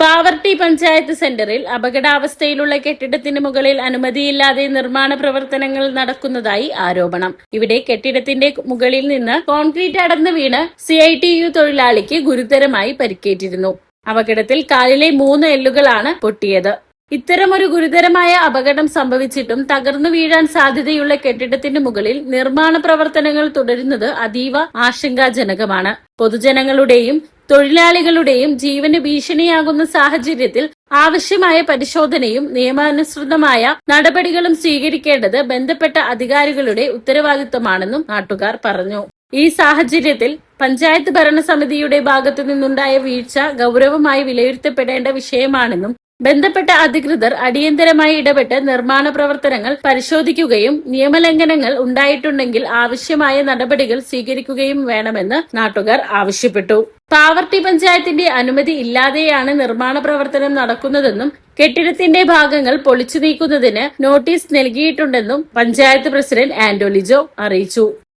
പാവർട്ടി പഞ്ചായത്ത് സെന്ററിൽ അപകടാവസ്ഥയിലുള്ള കെട്ടിടത്തിന് മുകളിൽ അനുമതിയില്ലാതെ നിർമ്മാണ പ്രവർത്തനങ്ങൾ നടക്കുന്നതായി ആരോപണം. ഇവിടെ കെട്ടിടത്തിന്റെ മുകളിൽ നിന്ന് കോൺക്രീറ്റ് അടർന്നു വീണ് CITU തൊഴിലാളിക്ക് ഗുരുതരമായി പരിക്കേറ്റിരുന്നു. അപകടത്തിൽ കാലിലെ 3 എല്ലുകളാണ് പൊട്ടിയത്. ഇത്തരമൊരു ഗുരുതരമായ അപകടം സംഭവിച്ചിട്ടും തകർന്നു വീഴാൻ സാധ്യതയുള്ള കെട്ടിടത്തിന് മുകളിൽ നിർമ്മാണ പ്രവർത്തനങ്ങൾ തുടരുന്നത് അതീവ ആശങ്കാജനകമാണ്. പൊതുജനങ്ങളുടെയും തൊഴിലാളികളുടെയും ജീവന് ഭീഷണിയാകുന്ന സാഹചര്യത്തിൽ ആവശ്യമായ പരിശോധനയും നിയമാനുസൃതമായ നടപടികളും സ്വീകരിക്കേണ്ടത് ബന്ധപ്പെട്ട അധികാരികളുടെ ഉത്തരവാദിത്തമാണെന്നും നാട്ടുകാർ പറഞ്ഞു. ഈ സാഹചര്യത്തിൽ പഞ്ചായത്ത് ഭരണസമിതിയുടെ ഭാഗത്തു നിന്നുണ്ടായ വീഴ്ച ഗൗരവമായി വിലയിരുത്തപ്പെടേണ്ട വിഷയമാണെന്നും ബന്ധപ്പെട്ട അധികൃതർ അടിയന്തരമായി ഇടപെട്ട് നിർമ്മാണ പ്രവർത്തനങ്ങൾ പരിശോധിക്കുകയും നിയമലംഘനങ്ങൾ ഉണ്ടായിട്ടുണ്ടെങ്കിൽ ആവശ്യമായ നടപടികൾ സ്വീകരിക്കുകയും വേണമെന്ന് നാട്ടുകാർ ആവശ്യപ്പെട്ടു. പാവർട്ടി പഞ്ചായത്തിന്റെ അനുമതി ഇല്ലാതെയാണ് നിർമ്മാണ പ്രവർത്തനം നടക്കുന്നതെന്നും കെട്ടിടത്തിന്റെ ഭാഗങ്ങൾ പൊളിച്ചു നീക്കുന്നതിന് നോട്ടീസ് നൽകിയിട്ടുണ്ടെന്നും പഞ്ചായത്ത് പ്രസിഡന്റ് ആന്റോ ലിജോ അറിയിച്ചു.